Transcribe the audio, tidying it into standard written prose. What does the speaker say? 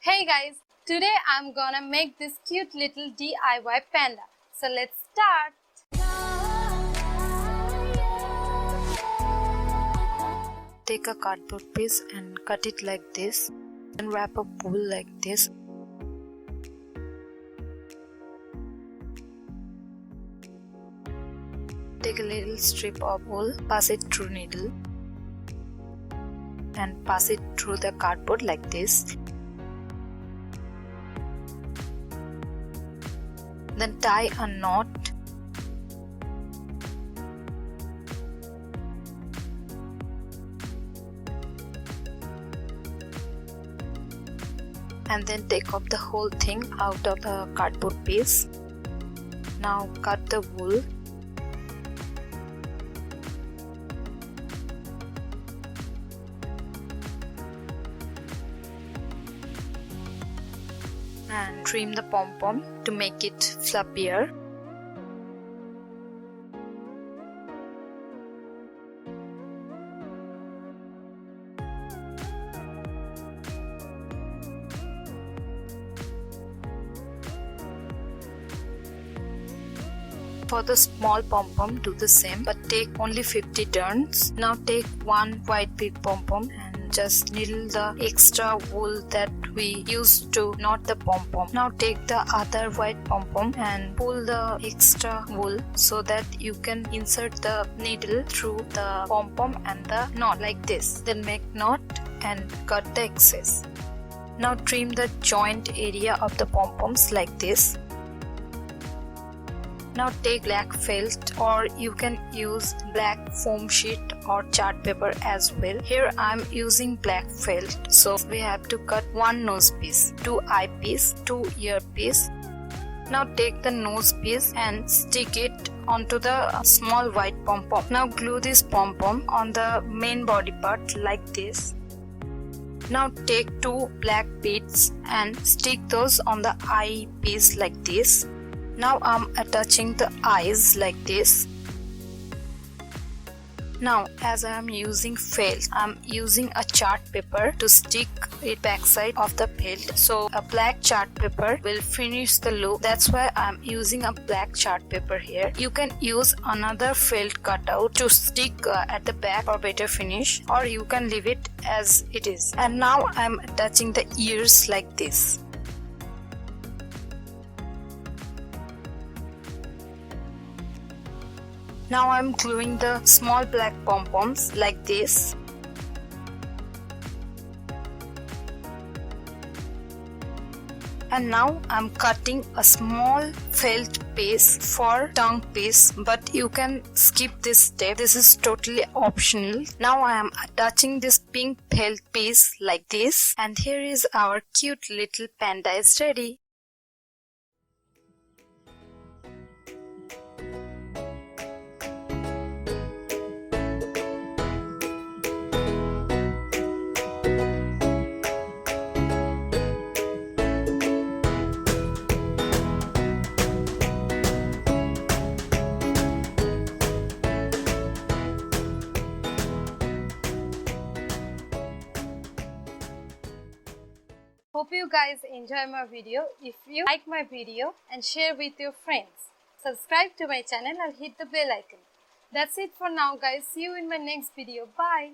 Hey guys, today I'm gonna make this cute little DIY panda. So let's start. Take a cardboard piece and cut it like this and wrap a wool like this. Take a little strip of wool, pass it through needle and pass it through the cardboard like this. Then tie a knot and then take off the whole thing out of the cardboard piece. Now cut the wool. And trim the pom-pom to make it fluffier. For the small pom-pom, do the same, but take only 50 turns. Now take one white big pom-pom and just needle the extra wool that we used to knot the pom-pom. Now take the other white pom-pom and pull the extra wool so that you can insert the needle through the pom-pom and the knot like this. Then make knot and cut the excess. Now trim the joint area of the pom-poms like this. Now take black felt, or you can use black foam sheet or chart paper as well. Here I am using black felt, so we have to cut one nose piece, two eye piece, two ear piece. Now take the nose piece and stick it onto the small white pom-pom. Now glue this pom-pom on the main body part like this. Now take two black beads and stick those on the eye piece like this. Now I'm attaching the eyes like this. Now as I am using felt, I'm using a chart paper to stick it backside of the felt. So a black chart paper will finish the look. That's why I'm using a black chart paper here. You can use another felt cutout to stick at the back for better finish, or you can leave it as it is. And now I'm attaching the ears like this. Now I'm gluing the small black pom-poms like this. And now I'm cutting a small felt piece for tongue piece, but you can skip this step. This is totally optional. Now I am attaching this pink felt piece like this, and here is our cute little panda is ready. Hope you guys enjoy my video. If you like my video and share with your friends, subscribe to my channel and hit the bell icon. That's it for now guys. See you in my next video. Bye.